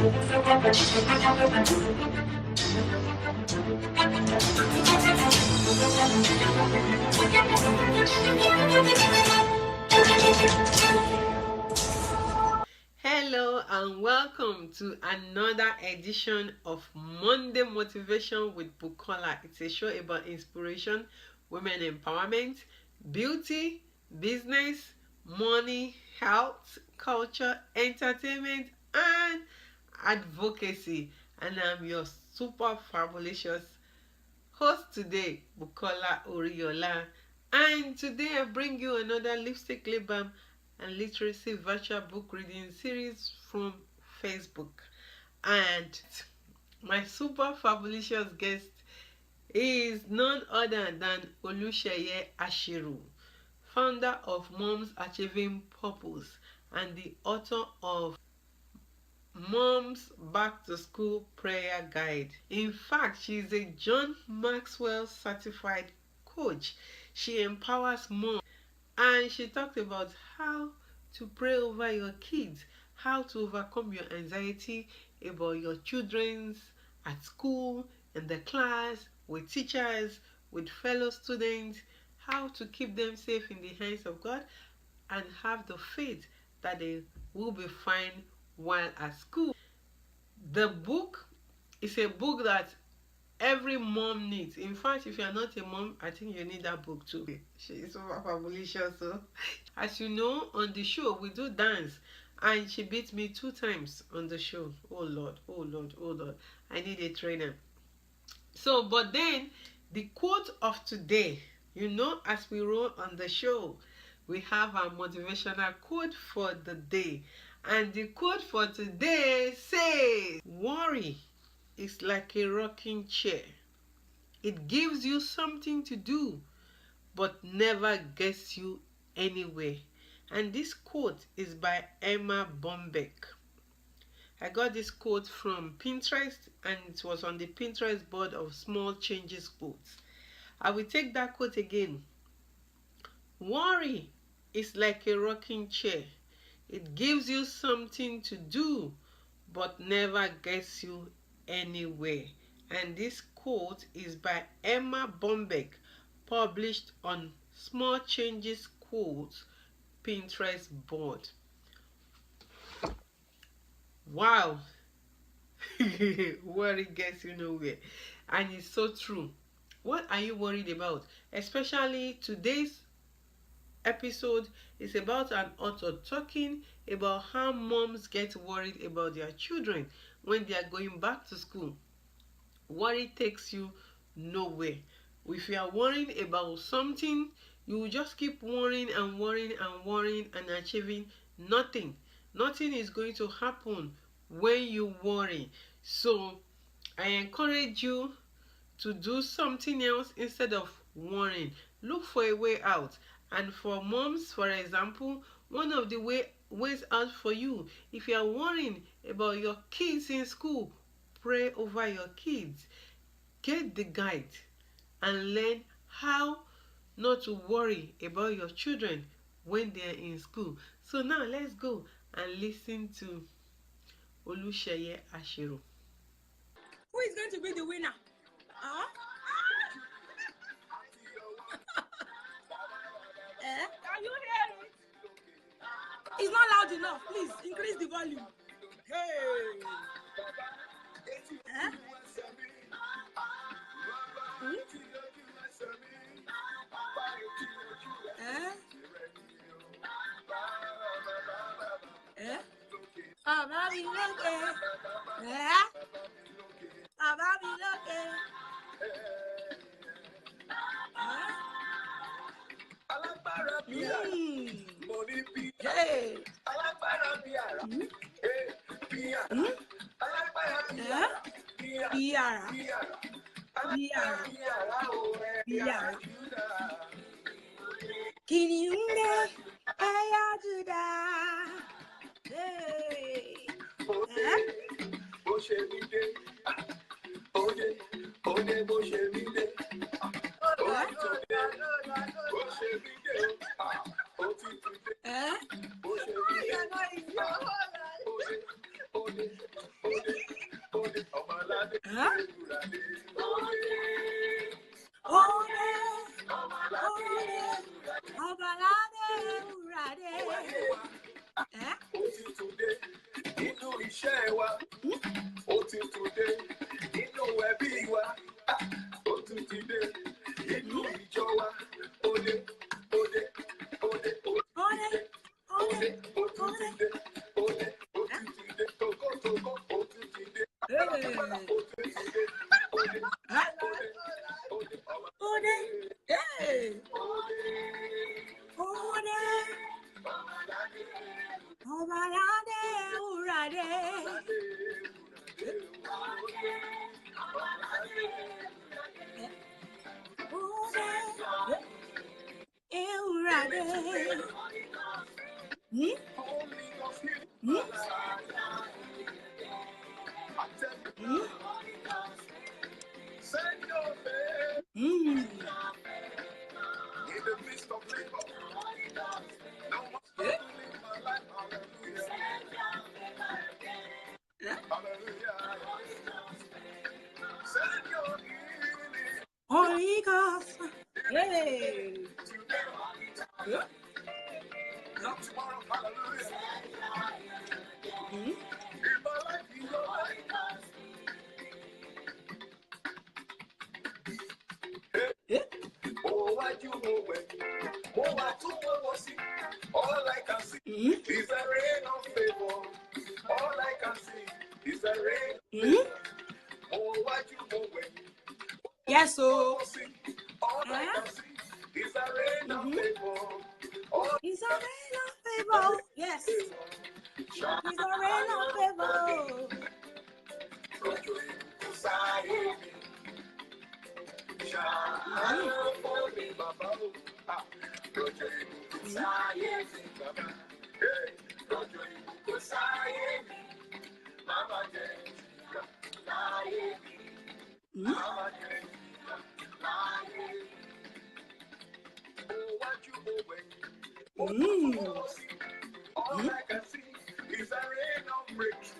Hello and welcome to another edition of Monday Motivation with Bukola. It's a show about inspiration, women empowerment, beauty, business, money, health, culture, entertainment, and advocacy. And I'm your super fabulous host today, Bukola Oriola. And today I bring you another Lipstick Lip Balm and Literacy virtual book reading series from Facebook. And my super fabulous guest is none other than Oluseye Ashiru, founder of Moms Achieving Purpose and the author of Mom's Back to School Prayer Guide. In fact, she is a John Maxwell certified coach. She empowers moms, and she talked about how to pray over your kids, how to overcome your anxiety about your children's at school, in the class, with teachers, with fellow students, how to keep them safe in the hands of God, and have the faith that they will be fine while at school. The book is a book that every mom needs. In fact, if you are not a mom, I think you need that book too. She is so fabulous. So, as you know, on the show we do dance, and she beat me 2 times on the show. Oh Lord, oh Lord, oh Lord! I need a trainer. So, but then the quote of today, as we roll on the show, we have our motivational quote for the day, and the quote for today says, "Worry is like a rocking chair. It gives you something to do, but never gets you anywhere." And this quote is by Emma Bombeck. I got this quote from Pinterest, and it was on the Pinterest board of Small Changes quotes. I will take that quote again. Worry is like a rocking chair. It gives you something to do, but never gets you anywhere. And this quote is by Emma Bombeck, published on Small Changes Quotes Pinterest board. Wow. Worry gets you nowhere. And it's so true. What are you worried about? Especially today's episode is about an author talking about how moms get worried about their children when they are going back to school. Worry takes you nowhere. If you are worrying about something, you will just keep worrying and worrying and worrying and achieving nothing. Nothing is going to happen when you worry. So I encourage you to do something else instead of worrying. Look for a way out. And for moms, for example, one of the ways out for you, if you are worrying about your kids in school, pray over your kids. Get the guide and learn how not to worry about your children when they are in school. So now let's go and listen to Oluseye Ashiru. Who is going to be the winner? Can you hear it? It's not loud enough. Please increase the volume. Hey. Huh? Holy Ghost. Hey. All I can see is a rain of favor. All I can see is a rain of favor. Oh, what you know when? Yes, so. All I can see is a rain of favor. It's a rain of favor. Yes. It's a rain of favor. All I can see is a rain of breakthrough.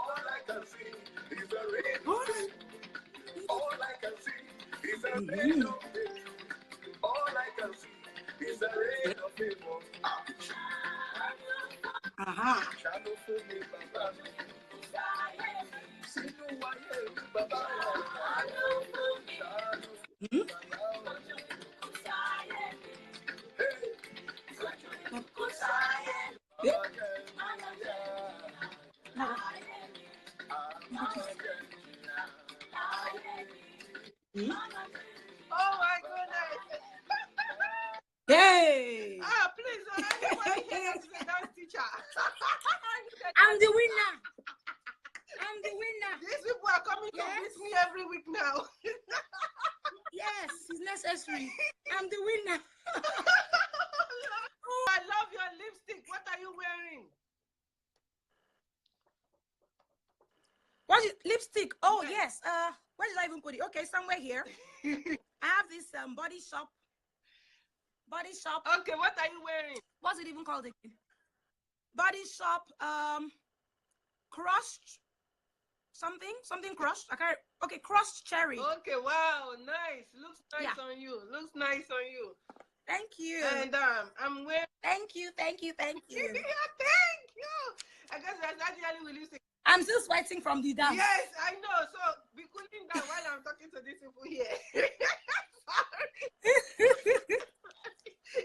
All I can see is a rain of breakthrough. All I can see is a rain of breakthrough. All I can see is a rain of favor. Shadow for me, Baba. See no one else, Baba. Shadow for me, Oh my goodness. Hey. Please, anybody here is a dance teacher. I'm the winner. I'm the winner. These people are coming to visit me every week now. Yes, it's necessary. I'm the winner. I love your lipstick. What are you wearing? What is lipstick? Oh, yes. Where did I even put it? Okay, somewhere here. I have this body shop. Body shop. Okay, what are you wearing? What's it even called again? Body shop crushed something crushed. I can't. Okay, crushed cherry. Okay, wow, nice. Looks nice on you. Looks nice on you. Thank you. And I'm wearing. Thank you. Yeah, thank you. I guess that's actually will you say. I'm still sweating from the dance. Yes, I know. So be cooling down while I'm talking to these people here. Sorry.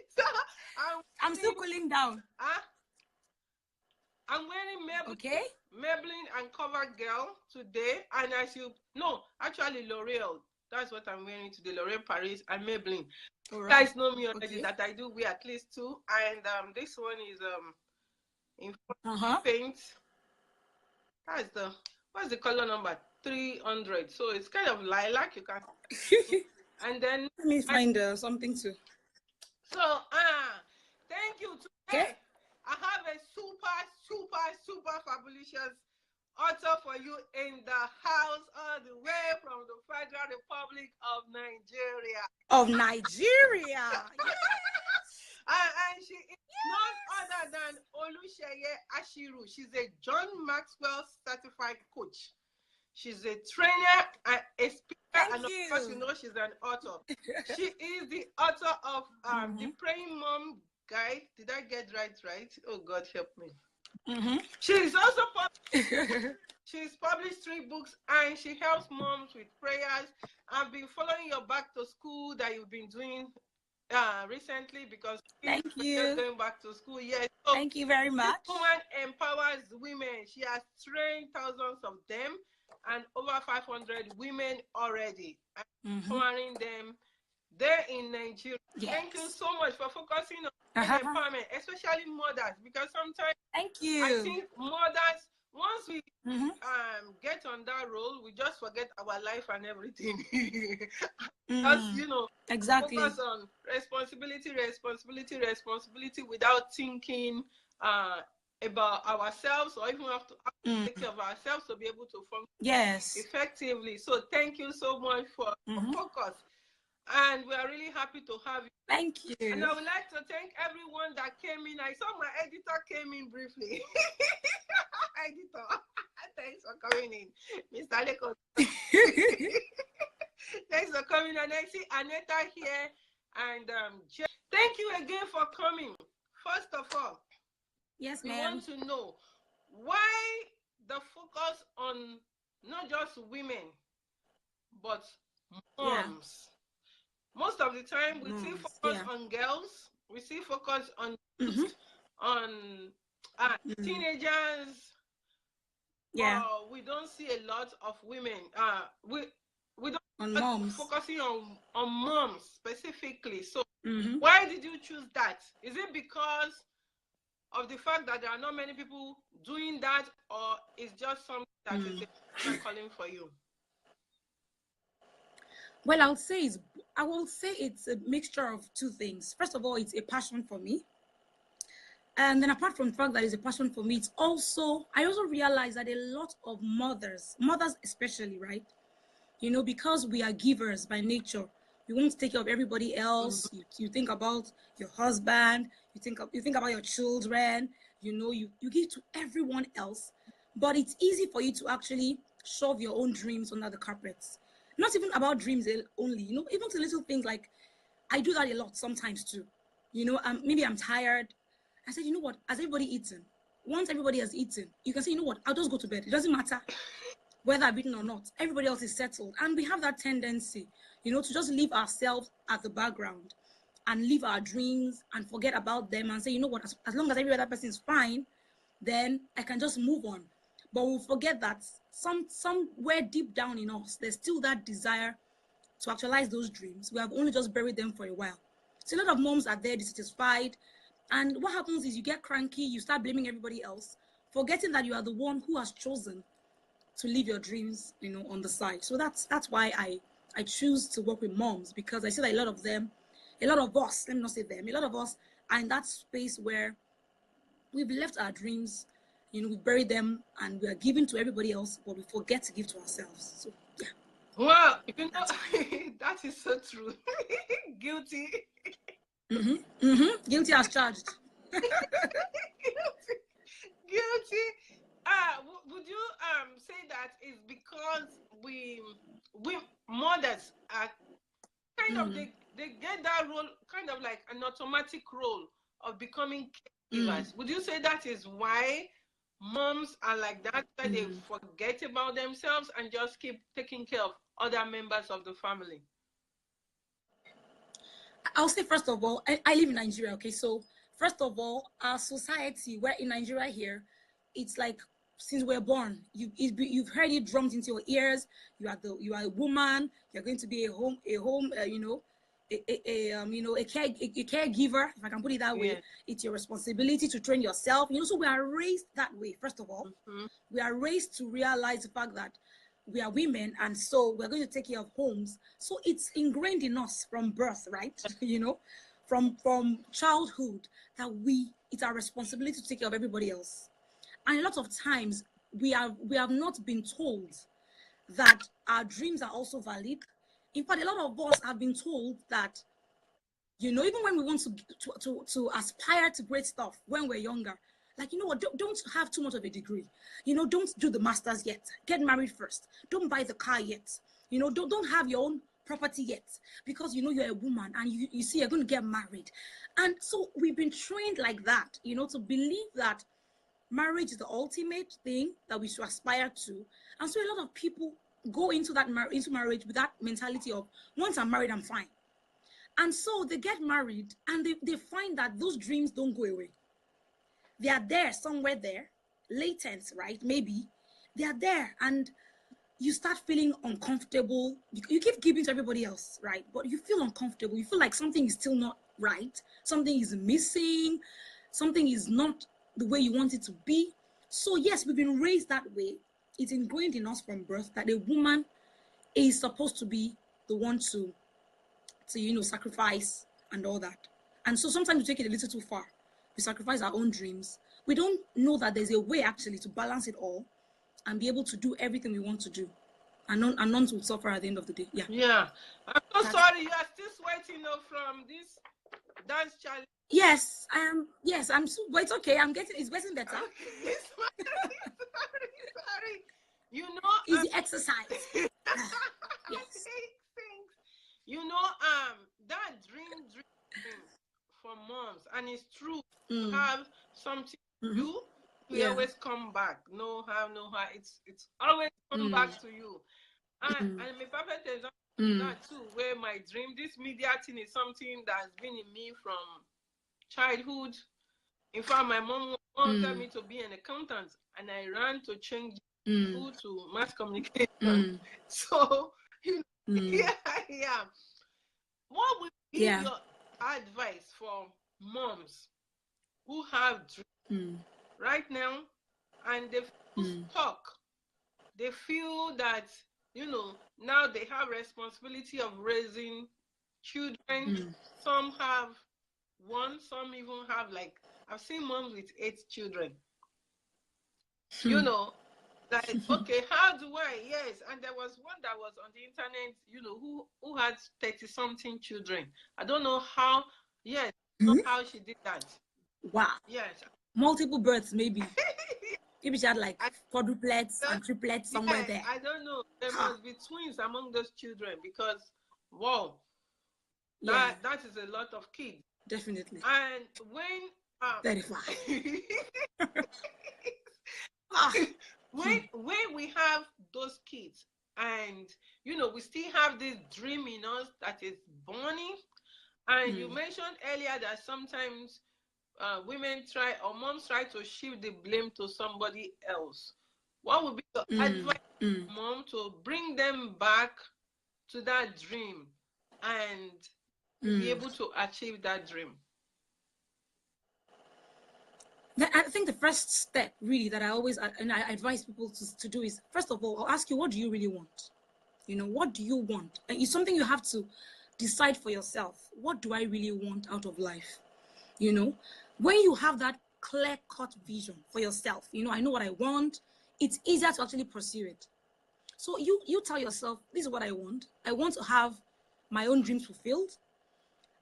So I'm still cooling down. I'm wearing Maybelline, okay, Maybelline and CoverGirl today, and actually L'Oreal. That's what I'm wearing today. L'Oreal Paris and Maybelline. You guys know me already that I do wear at least two, and this one is in paint. What's the color number? 300. So it's kind of lilac. You can. And then let me find something too. So thank you. Today I have a super fabulous author for you in the house, all the way from the Federal Republic of Nigeria. And she is none other than Oluseye Ashiru. She's a John Maxwell certified coach. She's a trainer, a speaker, and of you. course, you know she's an author. She is the author of the Praying Mom Guide. Did I get right? Oh, God help me. She's also she's published 3 books, and she helps moms with prayers. I've been following your back to school that you've been doing recently, because thank you. Going back to school. Yes. So thank you very much. This woman empowers women. She has trained thousands of them and over 500 women already, empowering them there in Nigeria. Yes. Thank you so much for focusing on empowerment, especially mothers, because sometimes I think mothers, once we get on that role, we just forget our life and everything. Because, you know, exactly, focus on responsibility without thinking about ourselves, or even have to take care of ourselves to be able to function effectively. So thank you so much for focus. And we are really happy to have you. Thank you. And I would like to thank everyone that came in. I saw my editor came in briefly. Editor, thanks for coming in. Mr. Leko. Thanks for coming. And I see Aneta here. And thank you again for coming. First of all, yes, we want to know why the focus on not just women, but moms. Most of the time, we see focus on girls. We see focus on teenagers. Yeah. We don't see a lot of women. We don't focusing on moms specifically. So why did you choose that? Is it because of the fact that there are not many people doing that, or is just something that is a calling for you? Well, I will say it's a mixture of 2 things. First of all, it's a passion for me. And then apart from the fact that it's a passion for me, I also realize that a lot of mothers especially, right? You know, because we are givers by nature, you won't take care of everybody else. You think about your husband, you think about your children, you know, you give to everyone else. But it's easy for you to actually shove your own dreams under the carpets. Not even about dreams only, you know, even to little things like, I do that a lot sometimes too. You know, maybe I'm tired. I said, you know what, has everybody eaten? Once everybody has eaten, you can say, you know what, I'll just go to bed. It doesn't matter whether I've eaten or not. Everybody else is settled. And we have that tendency, you know, to just leave ourselves at the background and leave our dreams and forget about them and say, you know what, as long as every other person is fine, then I can just move on. But we'll forget that somewhere deep down in us, there's still that desire to actualize those dreams. We have only just buried them for a while. So a lot of moms are there dissatisfied. And what happens is you get cranky, you start blaming everybody else, forgetting that you are the one who has chosen to live your dreams, you know, on the side. So that's why I choose to work with moms, because I see that a lot of us, let me not say them, a lot of us are in that space where we've left our dreams, you know, we bury them and we are giving to everybody else, but we forget to give to ourselves. So yeah. Well, you know, that is so true. Guilty. Guilty as charged. Guilty. Would you say that is because we mothers are kind of they get that role, kind of like an automatic role of becoming caregivers? Would you say that is why moms are like that, that they forget about themselves and just keep taking care of other members of the family? I'll say, first of all, I live in Nigeria, okay? So, first of all, our society, we're in Nigeria here, it's like, since we're born, you've heard it drummed into your ears. You are a woman. You're going to be a caregiver, if I can put it that way. It's your responsibility to train yourself. You know, so we are raised that way. First of all, we are raised to realize the fact that we are women, and so we're going to take care of homes. So it's ingrained in us from birth, right? You know, from childhood, that it's our responsibility to take care of everybody else. And a lot of times we have not been told that our dreams are also valid. In fact, a lot of us have been told that, you know, even when we want to aspire to great stuff when we're younger, Like, you know what, don't have too much of a degree. You know, don't do the masters yet. Get married first. Don't buy the car yet. You know, don't have your own property yet, because you know you're a woman and you see you're going to get married. And so we've been trained like that, you know, to believe that marriage is the ultimate thing that we should aspire to. And so a lot of people go into marriage with that mentality of, once I'm married, I'm fine. And so they get married and they find that those dreams don't go away. They are there, somewhere there, latent, right? Maybe they are there, and you start feeling uncomfortable. You keep giving to everybody else, right? But you feel uncomfortable. You feel like something is still not right. Something is missing. Something is not the way you want it to be. So yes, we've been raised that way. It's ingrained in us from birth that a woman is supposed to be the one to you know, sacrifice and all that. And so sometimes we take it a little too far. We sacrifice our own dreams. We don't know that there's a way actually to balance it all and be able to do everything we want to do, and none will suffer at the end of the day. Yeah. Yeah. I'm so sorry. You are still sweating from this dance challenge. Yes, I am. Yes, I'm. But it's okay. It's getting better. Okay. Sorry. You know, easy exercise. Yes. Thanks. You know, that dream for moms, and it's true. You have something to do. We always come back. No how. It's always come back to you. And my perfect example that too, where my dream, this media thing, is something that's been in me from childhood. In fact, my mom wanted me to be an accountant, and I ran to change school to mass communication. So, you know, yeah. What would be your advice for moms who have dreams right now, and they feel stuck? They feel that, you know, now they have responsibility of raising children. Some have one, some even have, like, I've seen moms with 8 children. You know, like, okay, how do I? Yes, and there was one that was on the internet, you know, who had 30-something children. I don't know how. Yes, how she did that. Wow. Yes. Multiple births, maybe. Maybe she had like quadruplets and triplets somewhere there. I don't know. There must be twins among those children, because, wow, that is a lot of kids. Definitely. And when 35. when we have those kids, and, you know, we still have this dream in us that is burning. And you mentioned earlier that sometimes women try, or moms try, to shift the blame to somebody else. What would be your advice to mom to bring them back to that dream and be able to achieve that dream? I think the first step, really, that I advise people to do is, first of all, I'll ask you, what do you really want? You know, what do you want? And it's something you have to decide for yourself. What do I really want out of life? You know, when you have that clear-cut vision for yourself, you know, I know what I want, it's easier to actually pursue it. So you tell yourself, this is what I want. I want to have my own dreams fulfilled.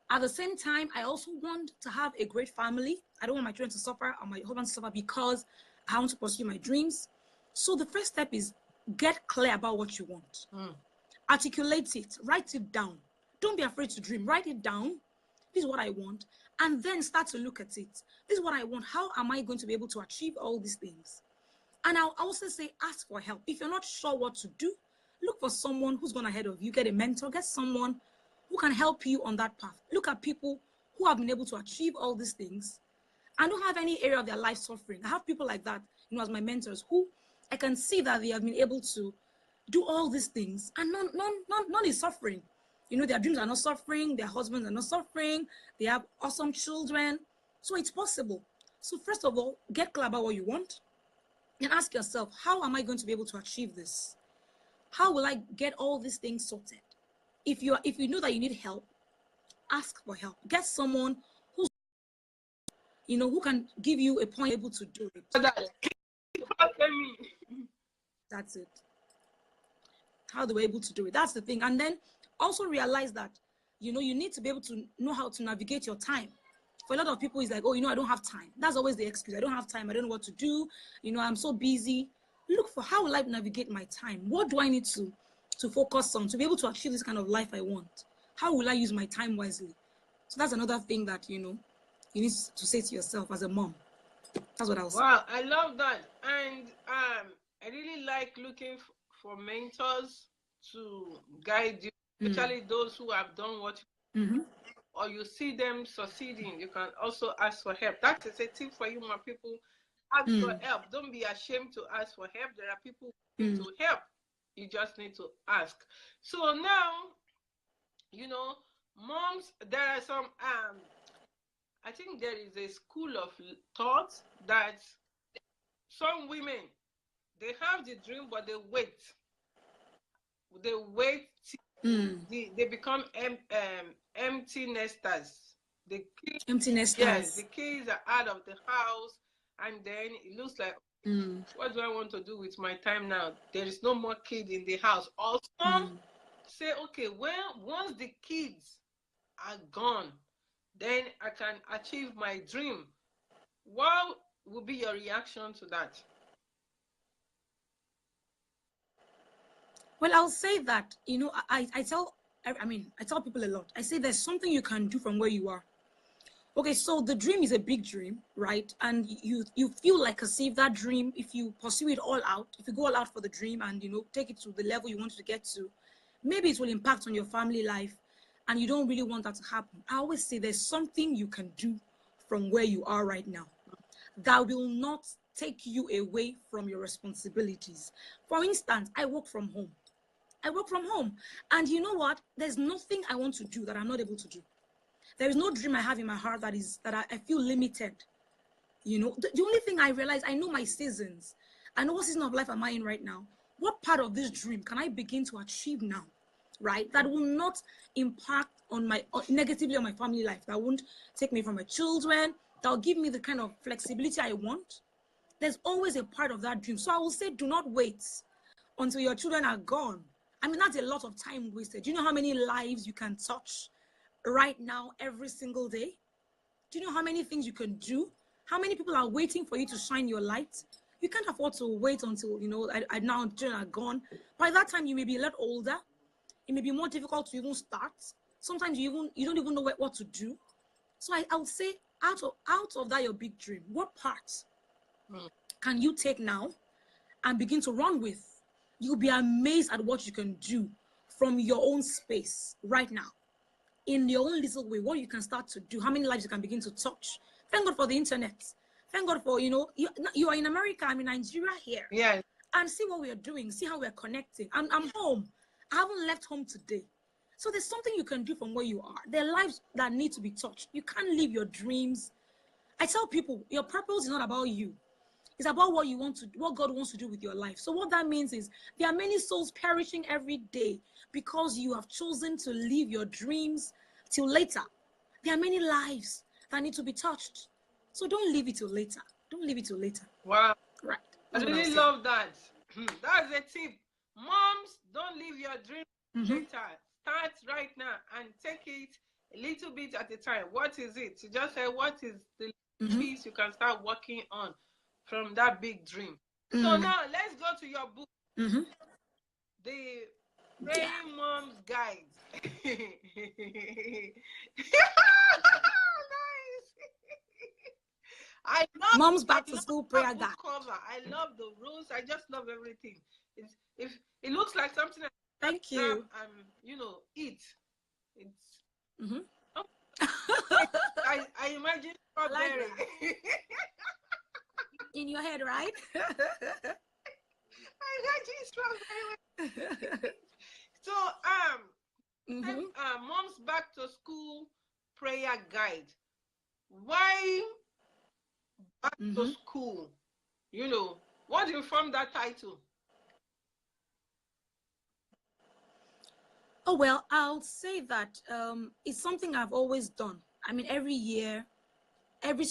At the same time, I also want to have a great family. I don't want my children to suffer or my husband to suffer because I want to pursue my dreams. So the first step is get clear about what you want. Articulate it, write it down. Don't be afraid to dream. Write it down. This is what I want. And then start to look at it. This is what I want. How am I going to be able to achieve all these things? And I'll also say, ask for help. If you're not sure what to do, look for someone who's gone ahead of you. Get a mentor. Get someone who can help you on that path. Look at people who have been able to achieve all these things and don't have any area of their life suffering. I have people like that, you know, as my mentors, who I can see that they have been able to do all these things, and none is suffering. You know, their dreams are not suffering, their husbands are not suffering, they have awesome children. So it's possible. So first of all, get clear about what you want and ask yourself, how am I going to be able to achieve this? How will I get all these things sorted? If you know that you need help, ask for help. Get someone who's, you know, who can give you a point able to do it. That's it. How they were able to do it. That's the thing. And then also realize that, you know, you need to be able to know how to navigate your time. For a lot of people, it's like, oh, I don't have time. That's always the excuse. I don't have time. I don't know what to do. I'm so busy. Look for how will I navigate my time? What do I need to focus on to be able to achieve this kind of life I want? How will I use my time wisely? So that's another thing that, you need to say to yourself as a mom. That's what I'll say. Wow, I love that. And I really like looking for mentors to guide you, especially those who have done what or you see them succeeding. You can also ask for help. That is a tip for you, my people. Ask for help. Don't be ashamed to ask for help. There are people who need to help. You just need to ask. So now, moms, there are some I think there is a school of thought that some women, they have the dream, but they wait. They wait till they become empty nesters. Empty nesters. Yes, the kids are out of the house, and then it looks like, what do I want to do with my time now? There is no more kid in the house. Or some say, okay, well, once the kids are gone, then I can achieve my dream. What would be your reaction to that? Well, I'll say that, I tell people a lot. I say there's something you can do from where you are. Okay, so the dream is a big dream, right? And you feel like as if that dream, if you pursue it all out, if you go all out for the dream and, take it to the level you want to get to, maybe it will impact on your family life and you don't really want that to happen. I always say there's something you can do from where you are right now that will not take you away from your responsibilities. For instance, I work from home. And you know what? There's nothing I want to do that I'm not able to do. There is no dream I have in my heart that I feel limited. The only thing I realize, I know my seasons. I know what season of life am I in right now. What part of this dream can I begin to achieve now, right? That will not impact negatively on my family life. That won't take me from my children. That will give me the kind of flexibility I want. There's always a part of that dream. So I will say, do not wait until your children are gone. I mean, that's a lot of time wasted. Do you know how many lives you can touch right now, every single day? Do you know how many things you can do? How many people are waiting for you to shine your light? You can't afford to wait until, now children are gone. By that time, you may be a lot older. It may be more difficult to even start. Sometimes you don't even know what to do. So I would say, out of that, your big dream, what part can you take now and begin to run with? You'll be amazed at what you can do from your own space right now. In your own little way, what you can start to do, how many lives you can begin to touch. Thank God for the internet. Thank God for, you are in America, I'm in Nigeria here. Yeah. And see what we are doing, see how we're connecting. I'm home. I haven't left home today. So there's something you can do from where you are. There are lives that need to be touched. You can't live your dreams. I tell people, your purpose is not about you. It's about what God wants to do with your life. So what that means is there are many souls perishing every day because you have chosen to live your dreams till later. There are many lives that need to be touched. So don't leave it till later. Don't leave it till later. Wow. Right. I really love that. That's a tip. Moms, don't leave your dream later. Start right now and take it a little bit at a time. What is it? You just say, what is the piece you can start working on from that big dream? So now let's go to your book, The Praying Mom's Guide. Nice. I love Mom's Back to School Prayer Guide. Cover. I love the rules. I just love everything. If it looks like something. Thank you. Eat. It's. I imagine strawberry. Like in your head, right? I imagine strawberry. So Mom's Back to School Prayer Guide. Why back to school? What informed that title? Oh, well, I'll say that it's something I've always done. I mean, every year, every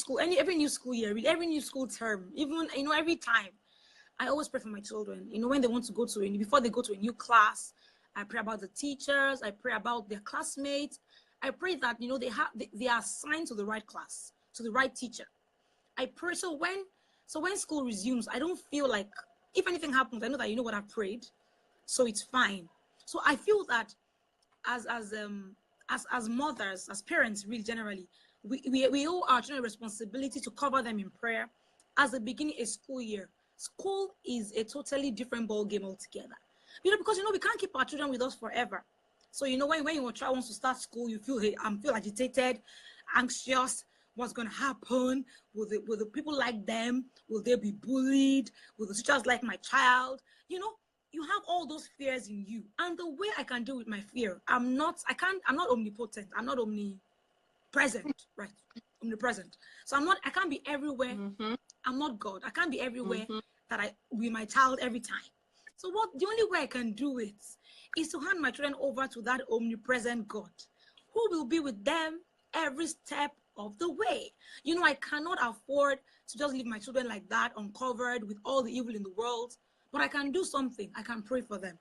new school year, every new school term, even, every time, I always pray for my children. When they want to before they go to a new class, I pray about the teachers, I pray about their classmates, I pray that, you know, they are assigned to the right class, to the right teacher. I pray so when school resumes, I don't feel like if anything happens, I know that you know what I've prayed, so it's fine. So I feel that as mothers, as parents, really generally, we owe our children a responsibility to cover them in prayer as the beginning a school year. School is a totally different ball game altogether. You know, because you know we can't keep our children with us forever. So you know when your child wants to start school, you feel, hey, I feel agitated, anxious. What's gonna happen? Will the people like them? Will they be bullied? Will the teachers like my child? You know, you have all those fears in you. And the way I can deal with my fear, I'm not omnipotent. I'm not omnipresent, right? Omnipresent. So I can't be everywhere. I'm not God. I can't be everywhere that I with my child every time. So the only way I can do it is to hand my children over to that omnipresent God who will be with them every step of the way. You know, I cannot afford to just leave my children like that, uncovered with all the evil in the world, but I can do something. I can pray for them.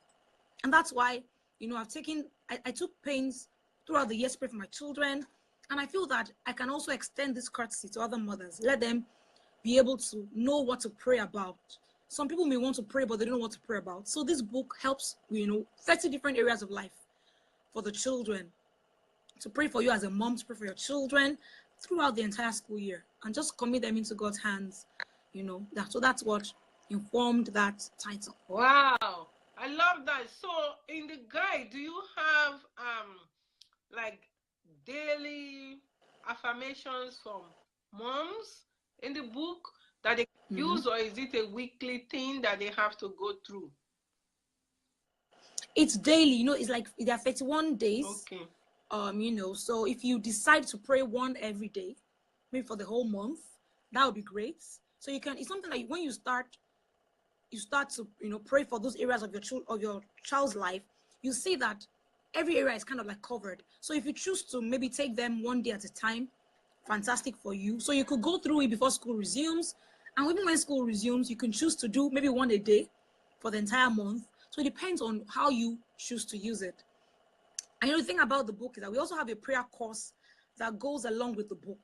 And that's why, you know, I took pains throughout the years to pray for my children. And I feel that I can also extend this courtesy to other mothers. Let them be able to know what to pray about. Some people may want to pray, but they don't know what to pray about. So this book helps, you know, 30 different areas of life for the children, to pray for you as a mom, to pray for your children throughout the entire school year, and just commit them into God's hands, you know. So that's what informed that title. Wow, I love that. So in the guide, do you have like daily affirmations from moms in the book that they can use, or is it a weekly thing that they have to go through? It's daily, you know. It's like there are 31 days. Okay. You know, so if you decide to pray one every day, maybe for the whole month, that would be great. So you can, it's something like when you start to, you know, pray for those areas of your child's life, you see that every area is kind of like covered. So if you choose to maybe take them one day at a time, fantastic for you. So you could go through it before school resumes, and even when school resumes, you can choose to do maybe one a day for the entire month. So it depends on how you choose to use it. And you know, the thing about the book is that we also have a prayer course that goes along with the book,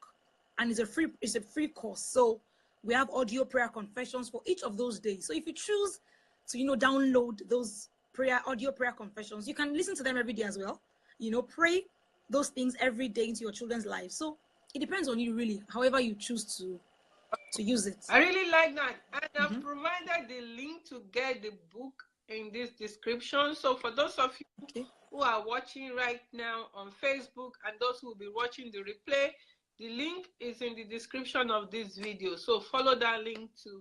and it's a free course. So we have audio prayer confessions for each of those days. So if you choose to, you know, download those audio prayer confessions, you can listen to them every day as well. You know, pray those things every day into your children's lives. So it depends on you, really, however you choose to use it. I really like that. And I've provided the link to get the book in this description. So for those of you who are watching right now on Facebook, and those who will be watching the replay, the link is in the description of this video. So follow that link to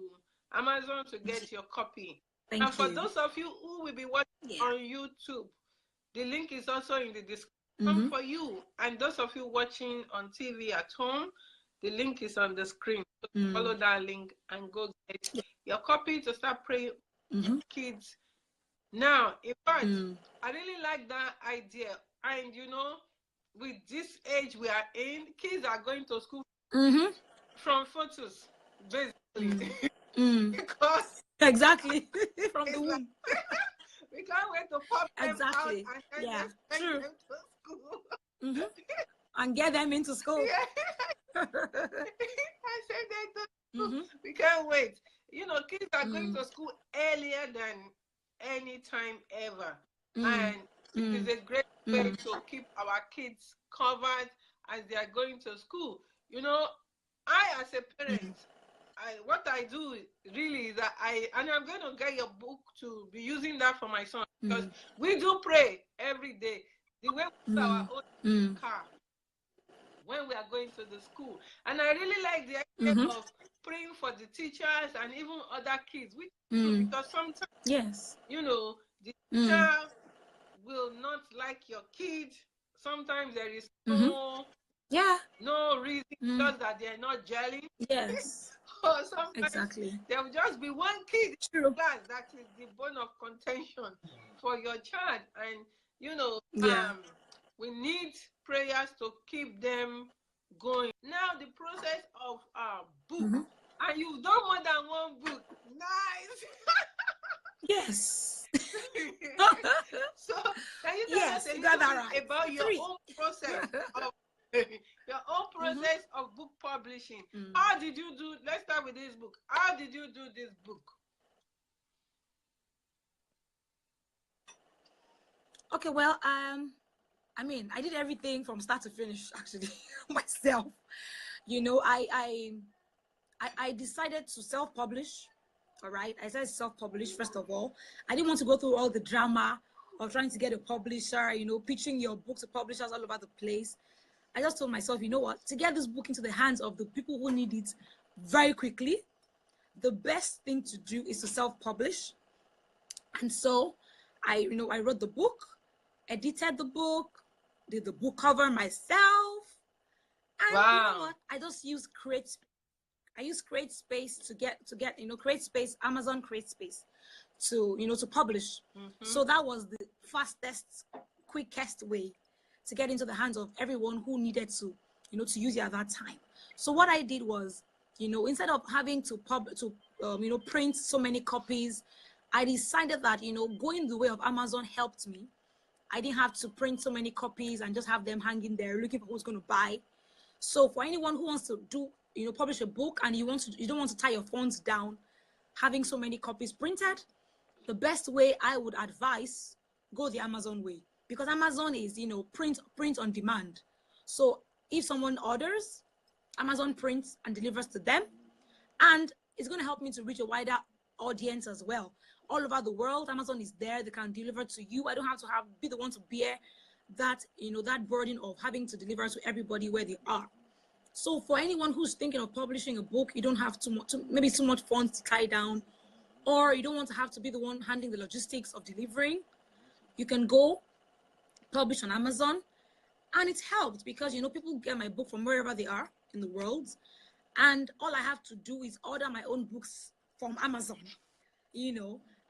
Amazon to get your copy. And for those of you who will be watching on YouTube, the link is also in the description for you. And those of you watching on TV at home, the link is on the screen. So follow that link and go get your copy to start praying with kids. Now, in fact, I really like that idea. And you know, with this age we are in, kids are going to school from photos, basically. Because exactly from the womb. We can't wait to pop them out and just send them to school. And get them into school. I send them to school. We can't wait. You know, kids are going to school earlier than any time ever. And it is a great way to keep our kids covered as they are going to school. You know, I as a parent, what I do really is that and I'm going to get your book to be using that for my son, because we do pray every day the way we do our own car when we are going to the school. And I really like the idea of praying for the teachers and even other kids, because sometimes, you know, the teacher will not like your kid. Sometimes there is no reason, just that they're not gelling. Or sometimes there will just be one kid in class that is the bone of contention for your child. And you know, we need prayers to keep them going. Now the process of book, and you've done more than one book. Nice. Yes. So can you tell us a little bit about your own process of your own process of book publishing. How did you do? Let's start with this book. How did you do this book? Okay, well, I mean, I did everything from start to finish, actually, myself. You know, I decided to self-publish. All right, I said self-publish first of all. I didn't want to go through all the drama of trying to get a publisher, you know, pitching your book to publishers all over the place. I just told myself, you know what, to get this book into the hands of the people who need it very quickly, the best thing to do is to self-publish. And so I wrote the book, edited the book, did the book cover myself, and you know what? I just use CreateSpace to get CreateSpace, Amazon CreateSpace to to publish. So that was the fastest, quickest way to get into the hands of everyone who needed to to use it at that time. So what I did was, instead of having to print so many copies, I decided that going the way of Amazon helped me. I didn't have to print so many copies and just have them hanging there looking for who's going to buy. So for anyone who wants to do publish a book and you don't want to tie your funds down having so many copies printed, the best way I would advise, go the Amazon way, because Amazon is print on demand. So if someone orders, Amazon prints and delivers to them, and it's going to help me to reach a wider audience as well. All over the world, Amazon is there. They can deliver to you. I don't have to be the one to bear that that burden of having to deliver to everybody where they are. So for anyone who's thinking of publishing a book, you don't have maybe too much funds to tie down, or you don't want to have to be the one handling the logistics of delivering, you can go publish on Amazon. And it's helped because people get my book from wherever they are in the world, and all I have to do is order my own books from Amazon,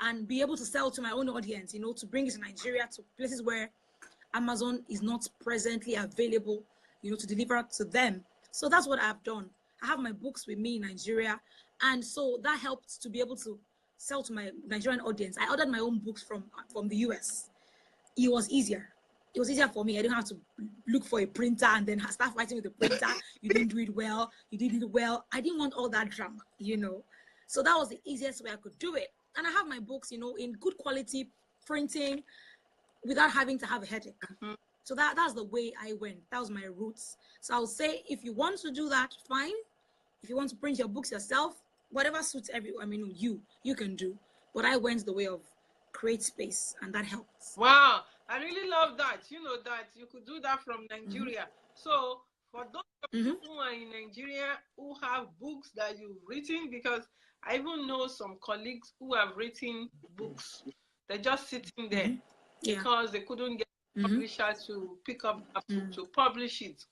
and be able to sell to my own audience, to bring it to Nigeria, to places where Amazon is not presently available, to deliver to them. So that's what I've done. I have my books with me in Nigeria, and so that helped to be able to sell to my Nigerian audience. I ordered my own books from the US. It was easier. It was easier for me. I didn't have to look for a printer and then start fighting with the printer. You didn't do it well. You did it well. I didn't want all that drama, So that was the easiest way I could do it. And I have my books, in good quality printing without having to have a headache. So that's the way I went. That was my roots. So I'll say, if you want to do that, fine. If you want to print your books yourself, whatever suits you can do. But I went the way of CreateSpace, and that helps. Wow, I really love that. That you could do that from Nigeria. So for those people who are in Nigeria who have books that you've written, because I even know some colleagues who have written books. They're just sitting there because they couldn't get publishers to pick up to publish it.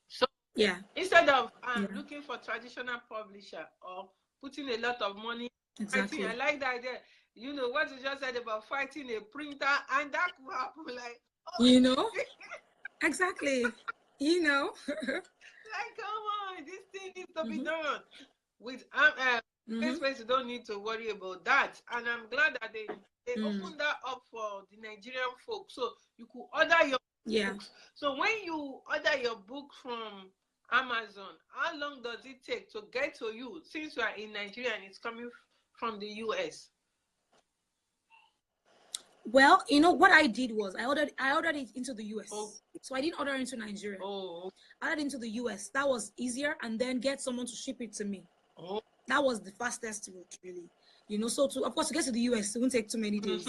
So instead of looking for traditional publisher or putting a lot of money, exactly. I like the idea. What you just said about fighting a printer, and that could happen, exactly. Like, come on, this thing needs to be done. With CreateSpace, you don't need to worry about that. And I'm glad that they opened that up for the Nigerian folks. So you could order your books. So when you order your book from Amazon, how long does it take to get to you, since you are in Nigeria and it's coming from the US? Well, what I did was I ordered it into the US. So I didn't order into Nigeria. I ordered into the US. That was easier, and then get someone to ship it to me. That was the fastest route, really. So of course to get to the US, it won't take too many days.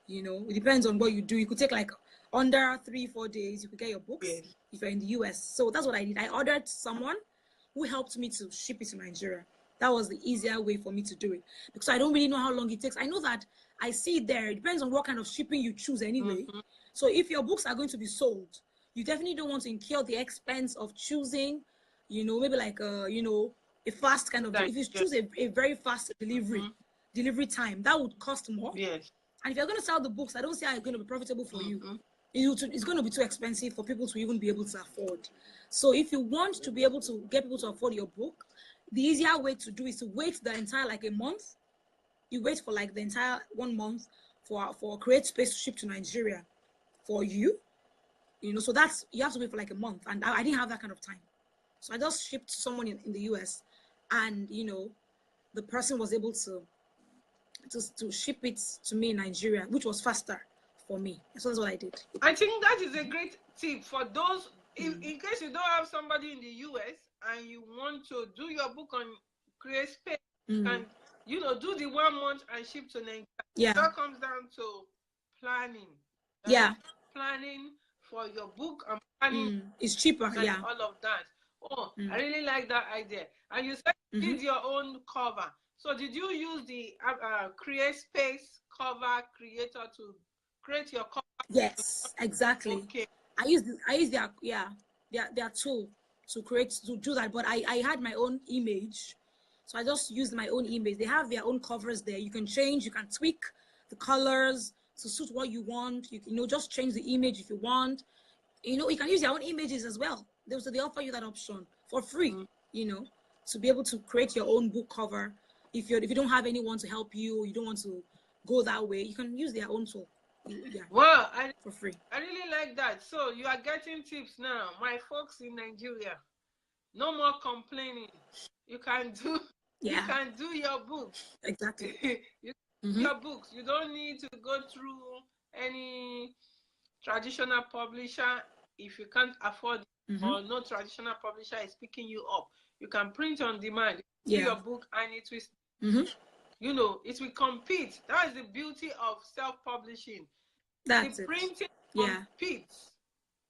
It depends on what you do. You could take like under 3-4 days, you could get your books if you're in the US. So that's what I did. I ordered someone who helped me to ship it to Nigeria. That was the easier way for me to do it, because I don't really know how long it takes. I know that I see it there. It depends on what kind of shipping you choose anyway. So if your books are going to be sold, you definitely don't want to incur the expense of choosing, maybe like a fast kind of, if you choose a very fast delivery time, that would cost more. And if you're going to sell the books, I don't see how it's going to be profitable for you. It's going to be too expensive for people to even be able to afford. So if you want to be able to get people to afford your book, the easier way to do is to wait the entire a month. You wait for the entire 1 month for CreateSpace to ship to Nigeria for you. So that's, you have to wait for like a month, and I didn't have that kind of time. So I just shipped to someone in the US, and the person was able to ship it to me in Nigeria, which was faster for me. So that's what I did. I think that is a great tip for those, in case you don't have somebody in the US and you want to do your book on Create Space, and do the 1 month and ship to Nigeria. Yeah. That comes down to planning. Yeah. Planning for your book and planning it's cheaper. and Yeah. all of that. Oh, I really like that idea. And you said you did your own cover. So did you use the Create Space cover creator to create your cover? Yes, exactly. Okay. I use their tool to do that, but I had my own image, so I just used my own image. They have their own covers there. You can change, you can tweak the colors to suit what you want. You just change the image if you want. You can use your own images as well. They offer you that option for free. To be able to create your own book cover. If you don't have anyone to help you, you don't want to go that way, you can use their own tool. Yeah. Wow, for free. I really like that. So you are getting tips now, my folks in Nigeria. No more complaining. You can do. Yeah. You can do your books. Exactly. Your books. You don't need to go through any traditional publisher if you can't afford it, or no traditional publisher is picking you up. You can print on demand. Do your book, and it will. It will compete. That is the beauty of self-publishing. That's the it. printing competes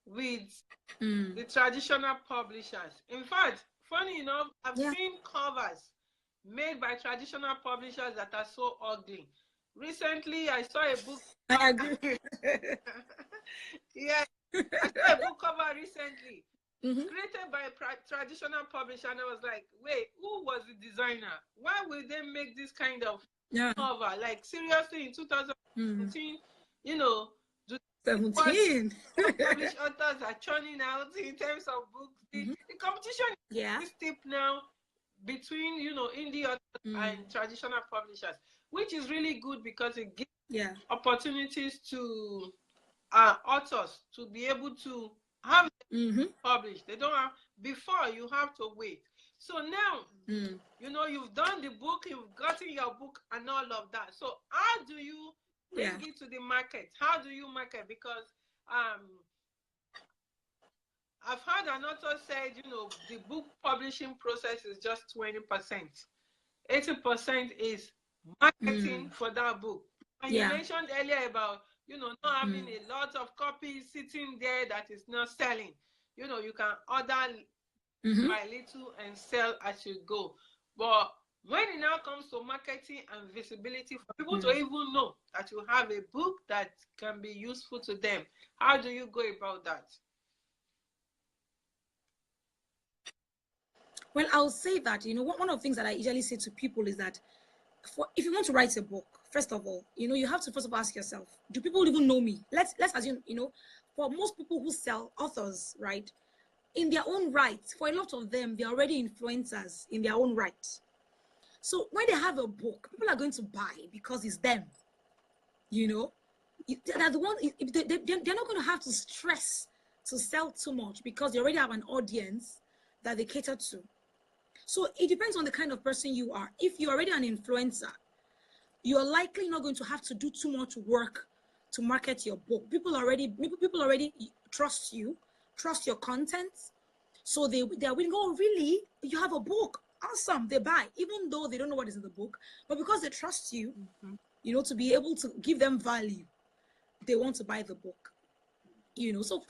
with the traditional publishers. In fact, funny enough, I've seen covers made by traditional publishers that are so ugly. Recently, I saw a book. I agree. Yeah, I saw a book cover recently, created by a traditional publisher, and I was like, wait, who was the designer? Why will they make this kind of cover? Like, seriously, in 2017, 17. Published authors are churning out in terms of books. The competition is steep now between indie authors and traditional publishers, which is really good because it gives opportunities to authors to be able to have published. They don't have before. You have to wait. So now you've done the book, you've gotten your book and all of that. So how do you bring it to the market? How do you market? Because I've heard an author said, the book publishing process is just 20%. 80% is marketing for that book. And you mentioned earlier about, not having a lot of copies sitting there that is not selling. You can order by little and sell as you go. But when it now comes to marketing and visibility, for people to even know that you have a book that can be useful to them, how do you go about that? Well, I'll say that, one of the things that I usually say to people is that if you want to write a book, first of all, you have to first of all ask yourself, do people even know me? Let's assume, for most people who sell, authors, right, in their own right, for a lot of them, they're already influencers in their own right. So when they have a book, people are going to buy because it's them. They're the one. They're not going to have to stress to sell too much because they already have an audience that they cater to. So it depends on the kind of person you are. If you're already an influencer, you're likely not going to have to do too much work to market your book. People already trust you, trust your content. So they're willing, oh, really? You have a book? Awesome. They buy, even though they don't know what is in the book. But because they trust you, to be able to give them value, they want to buy the book. So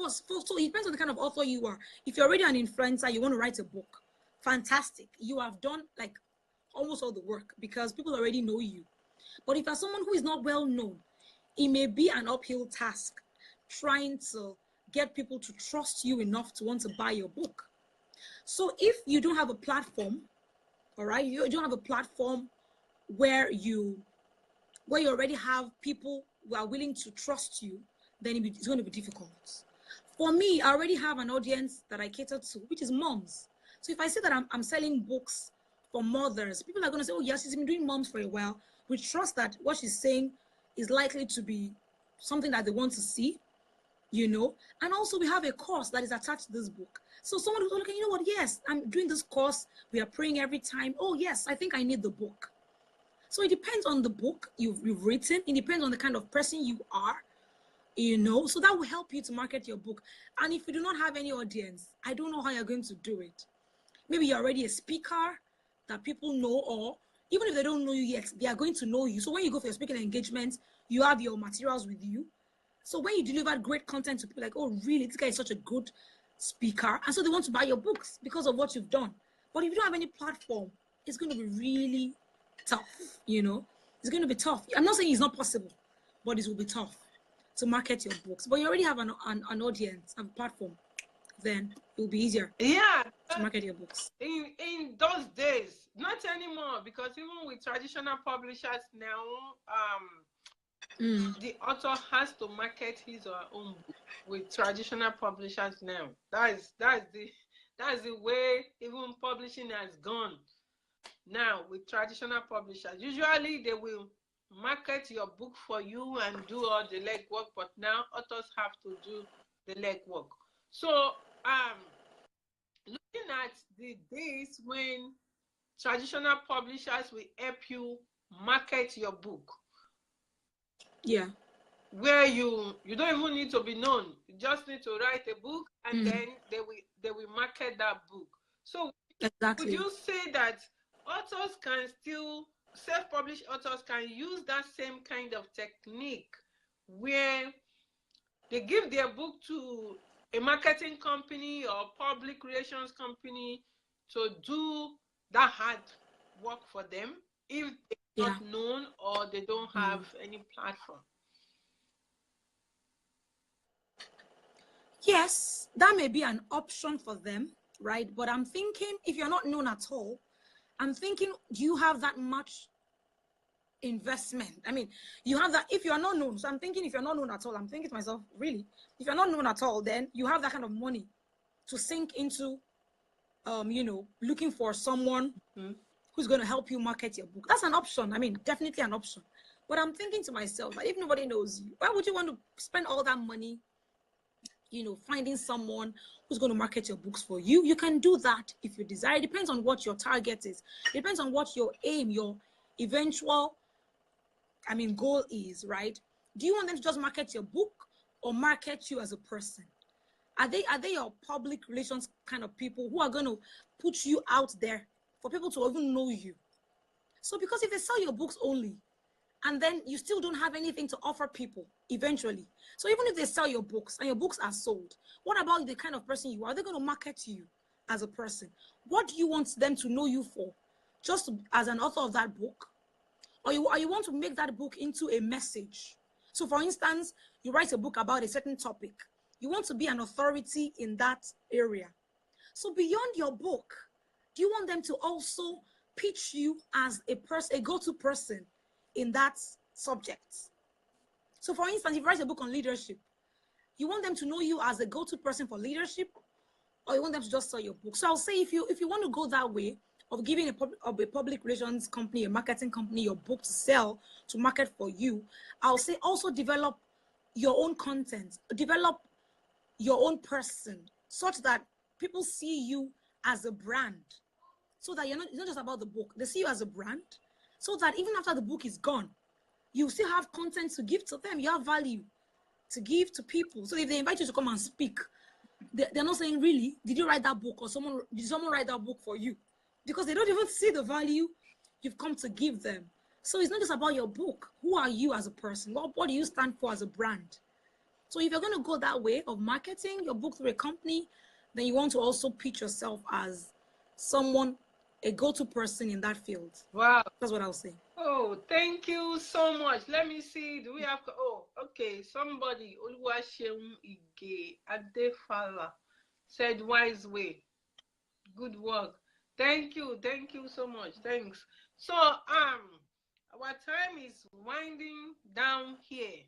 it depends on the kind of author you are. If you're already an influencer, you want to write a book, fantastic. You have done like almost all the work because people already know you. But if you're someone who is not well known, it may be an uphill task trying to get people to trust you enough to want to buy your book. So if you don't have a platform, all right, you don't have a platform where you already have people who are willing to trust you, then it's going to be difficult. For me, I already have an audience that I cater to, which is moms. So if I say that I'm selling books for mothers, people are going to say, oh, yes, she's been doing moms for a while. We trust that what she's saying is likely to be something that they want to see, you know. And also we have a course that is attached to this book. So someone will look, you know what, yes, I'm doing this course, we are praying every time. Oh yes, I think I need the book. So it depends on the book you've written. It depends on the kind of person you are, you know. So that will help you to market your book. And if you do not have any audience, I don't know how you're going to do it. Maybe you're already a speaker that people know, or even if they don't know you yet, they are going to know you. So when you go for your speaking engagement, you have your materials with you. So when you deliver great content to people, like, oh, really, this guy is such a good speaker. And so they want to buy your books because of what you've done. But if you don't have any platform, it's going to be really tough, you know. It's going to be tough. I'm not saying it's not possible, but it will be tough to market your books. But you already have an audience, a platform, then it will be easier to market your books. In those days, not anymore, because even with traditional publishers now, the author has to market his or her own book with traditional publishers now. That's the way even publishing has gone now with traditional publishers. Usually they will market your book for you and do all the legwork, but now authors have to do the legwork. So looking at the days when traditional publishers will help you market your book, where you don't even need to be known, you just need to write a book, and then they will market that book. So would you say that authors can still, self-published authors can use that same kind of technique where they give their book to a marketing company or public relations company to do that hard work for them if they're not known or they don't have any platform? Yes, that may be an option for them, right? But I'm thinking, if you're not known at all, I'm thinking, do you have that much investment? I mean, you have that if you're not known. So I'm thinking, if you're not known at all, I'm thinking to myself, really, if you're not known at all, then you have that kind of money to sink into, you know, looking for someone who's going to help you market your book. That's an option. I mean, definitely an option. But I'm thinking to myself, that if nobody knows you, why would you want to spend all that money, you know, finding someone who's going to market your books for you? You can do that if you desire. It depends on what your target is. It depends on what your aim, your eventual, I mean, goal is, right? Do you want them to just market your book or market you as a person? Are they your public relations kind of people who are going to put you out there for people to even know you? So because if they sell your books only, and then you still don't have anything to offer people eventually. So even if they sell your books and your books are sold, what about the kind of person you are? Are they going to market you as a person? What do you want them to know you for? Just as an author of that book? Or you want to make that book into a message? So for instance, you write a book about a certain topic. You want to be an authority in that area. So beyond your book, do you want them to also pitch you as a person, a go-to person in that subject? So for instance, if you write a book on leadership, you want them to know you as a go-to person for leadership, or you want them to just sell your book? So I'll say, if you want to go that way of giving a public relations company, a marketing company, your book to sell, to market for you, I'll say also develop your own content, develop your own person, such that people see you as a brand, so that it's not just about the book. They see you as a brand, so that even after the book is gone, you still have content to give to them. You have value to give to people. So if they invite you to come and speak, they're not saying, really, did you write that book? Or did someone write that book for you? Because they don't even see the value you've come to give them. So it's not just about your book. Who are you as a person? What do you stand for as a brand? So if you're going to go that way of marketing your book through a company, then you want to also pitch yourself as someone, a go-to person in that field. Wow. That's what I'll say. Oh, thank you so much. Let me see. Do we have... Oh, okay. Somebody, Oluwaseun Ige Adefala, said wise way. Good work. Thank you. Thank you so much. Thanks. So, our time is winding down here.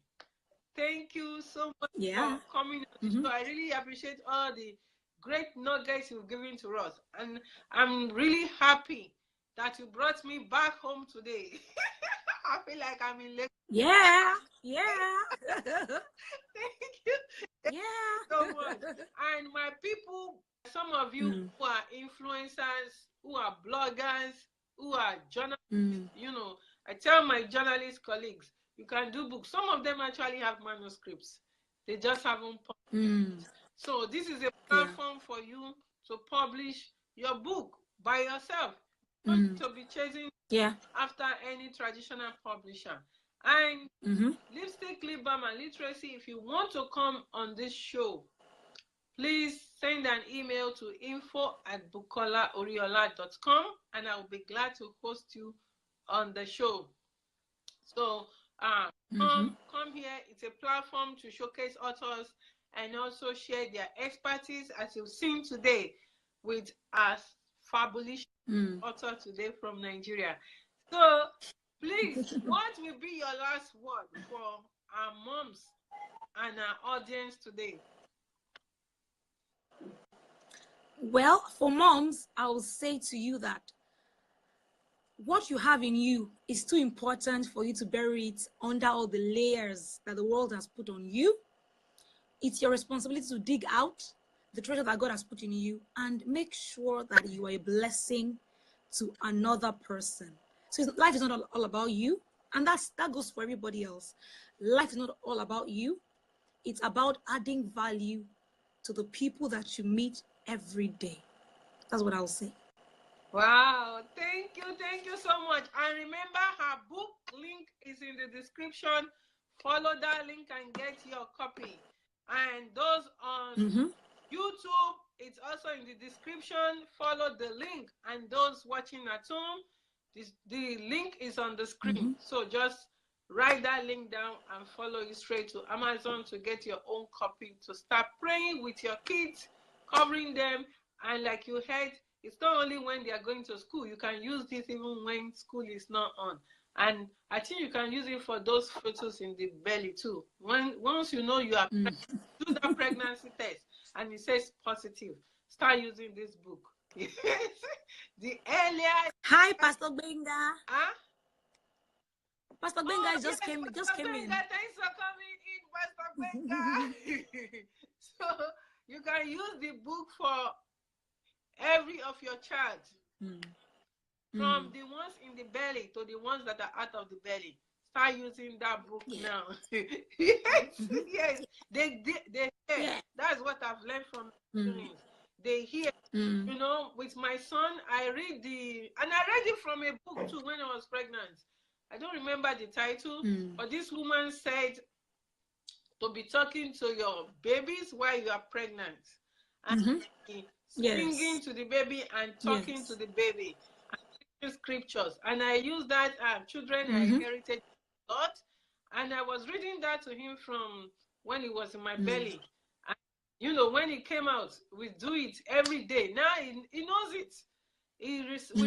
Thank you so much for coming on the show. I really appreciate all the great nuggets you've given to us. And I'm really happy that you brought me back home today. I feel like I'm in Lagos. Yeah. Thank you. Yeah. So much. And my people, some of you who are influencers, who are bloggers, who are journalists, you know, I tell my journalist colleagues, you can do books. Some of them actually have manuscripts. They just haven't published. So this is a platform for you to publish your book by yourself. You don't need to be chasing after any traditional publisher. And Lipstick Lip Balm Literacy, if you want to come on this show, please send an email to info@bukolaoriola.com and I will be glad to host you on the show. So come here. It's a platform to showcase authors and also share their expertise, as you've seen today with our fabulous author today from Nigeria. So please, what will be your last word for our moms and our audience today? Well, for moms, I will say to you that what you have in you is too important for you to bury it under all the layers that the world has put on you. It's your responsibility to dig out the treasure that God has put in you and make sure that you are a blessing to another person. So life is not all about you, and that goes for everybody else. Life is not all about you. It's about adding value to the people that you meet every day. That's what I'll say. Wow, thank you so much. And remember, her book link is in the description. Follow that link and get your copy. And those on YouTube, it's also in the description. Follow the link. And those watching at home, the link is on the screen. So just write that link down and follow you straight to Amazon to get your own copy, to start praying with your kids, covering them. And like you heard, it's not only when they are going to school. You can use this even when school is not on. And I think you can use it for those photos in the belly too. Once you know you are pregnant, do that pregnancy test and it says positive, start using this book. The earlier. Hi, Pastor Benga. Huh? Pastor Benga just came in. Thanks for coming in, Pastor Benga. So you can use the book for every of your child, from the ones in the belly to the ones that are out of the belly. Start using that book now. Yes, they hear. Yeah. That's what I've learned from experience. They hear. You know, with my son, I read it from a book too when I was pregnant. I don't remember the title, but this woman said to be talking to your babies while you are pregnant. And singing to the baby and talking to the baby and scriptures. And I use that children I inherited a lot. And I was reading that to him from when he was in my belly. And, you know, when he came out, we do it every day. Now he knows it. We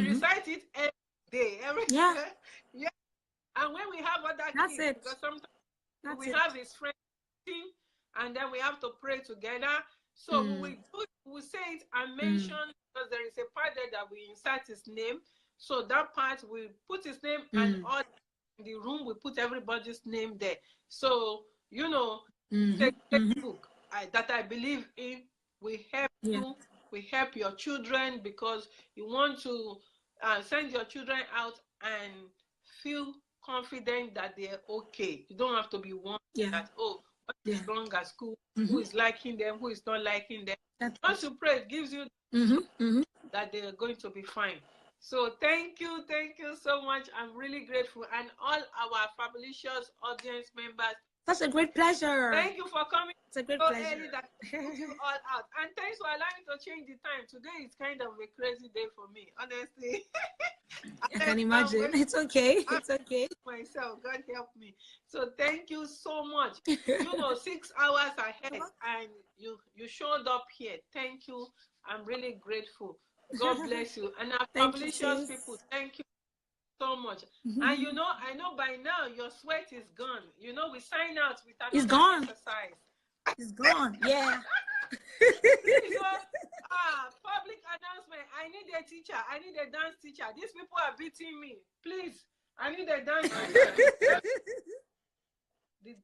recite it every day. Yeah. And when we have other kids, because sometimes we have his friends and then we have to pray together. So we say it and mention, because there is a part there that we insert his name. So that part we put his name and all in the room we put everybody's name there. So you know, the book that I believe in, we help you, we help your children, because you want to send your children out and feel confident that they're okay. You don't have to be one that what is wrong at school, who is liking them, who is not liking them. Once you pray, it gives you that they are going to be fine. So thank you so much. I'm really grateful, and all our fabulous audience members. That's a great pleasure. Thank you for coming. It's a great pleasure. Early that put you all out, and thanks for allowing me to change the time. Today is kind of a crazy day for me, honestly. I can imagine. It's okay. It's okay. Myself, God help me. So thank you so much. You know, 6 hours ahead, and you showed up here. Thank you. I'm really grateful. God bless you. And our publishers people, thank you so much. And you know, I know by now your sweat is gone. You know, we sign out with another exercise. It's gone. Yeah. So, public announcement. I need a teacher. I need a dance teacher. These people are beating me. Please, I need a dance teacher. The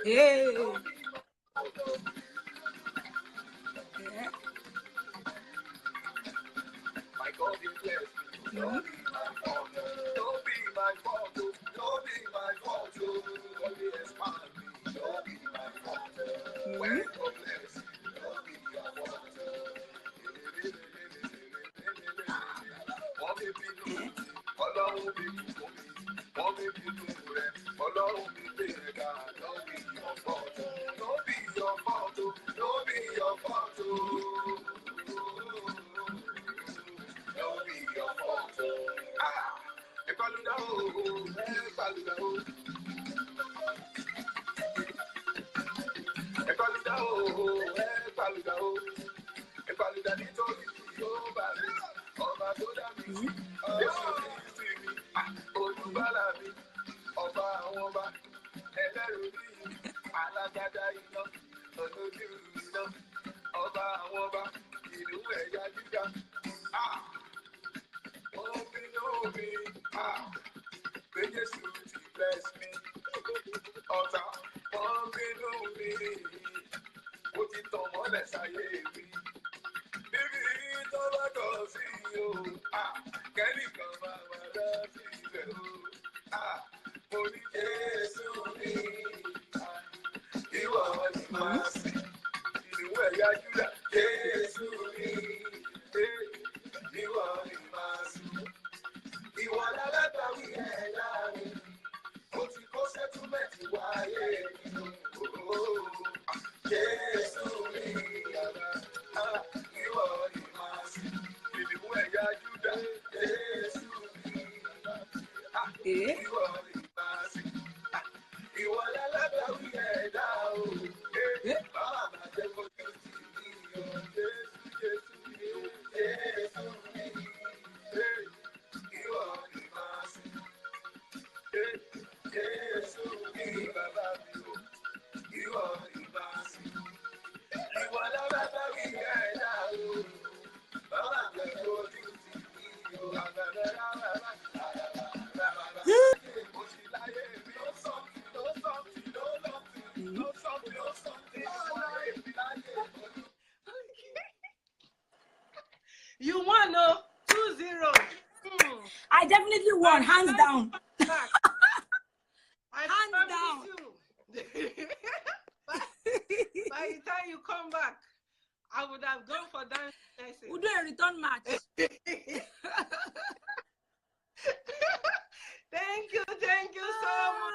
Hey. You won, no? 2-0. I definitely won, hands down. Hands down. By the time you come back, I would have gone for dance lesson. We'll do a return match. Thank you so much.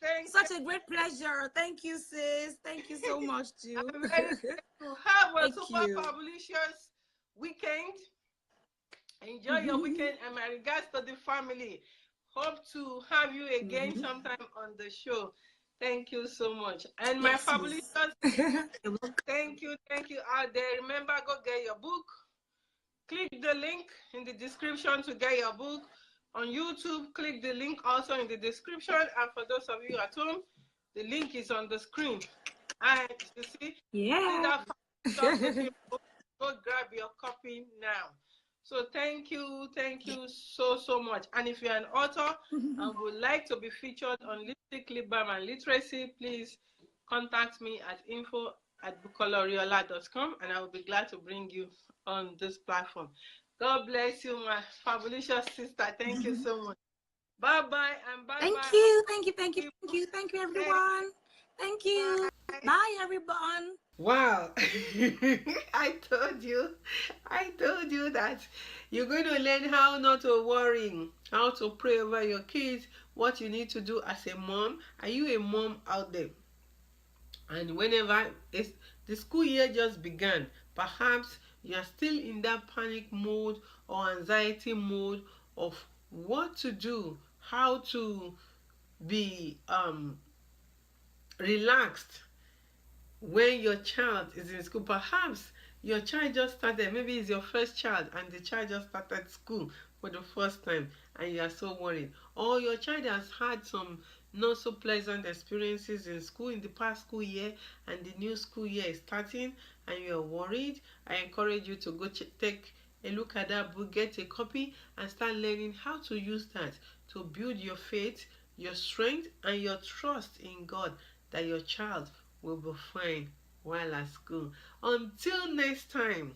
Thanks. Such a great pleasure. Thank you, sis. Thank you so much, too. I'm very to have a super fabulous weekend. Enjoy your weekend, and my regards to the family. Hope to have you again sometime on the show. Thank you so much. And my fabulous, thank you out there. Remember, go get your book. Click the link in the description to get your book. On YouTube, click the link also in the description. And for those of you at home, the link is on the screen. And you see, go grab your copy now. So thank you so much. And if you're an author and would like to be featured on Lipstick Lip Balm Literacy, please contact me at info@bukolaoriola.com, and I will be glad to bring you on this platform. God bless you, my fabulous sister. Thank you so much. Bye-bye and bye-bye. Thank you, everyone. Thank you. Bye, everyone. Wow. I told you that you're going to learn how not to worry, how to pray over your kids, what you need to do as a mom. Are you a mom out there? And whenever the school year just began, perhaps you are still in that panic mode or anxiety mode of what to do, how to be relaxed when your child is in school. Perhaps your child just started, maybe it's your first child and the child just started school for the first time and you are so worried, or your child has had some not so pleasant experiences in school in the past school year, and the new school year is starting and you're worried, I encourage you to go take a look at that book, get a copy, and start learning how to use that to build your faith, your strength, and your trust in God that your child will be fine while at school. Until next time,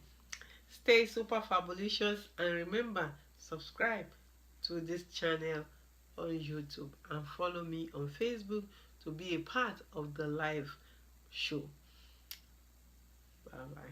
stay super fabulous, and remember, subscribe to this channel on YouTube and follow me on Facebook to be a part of the live show. Bye bye.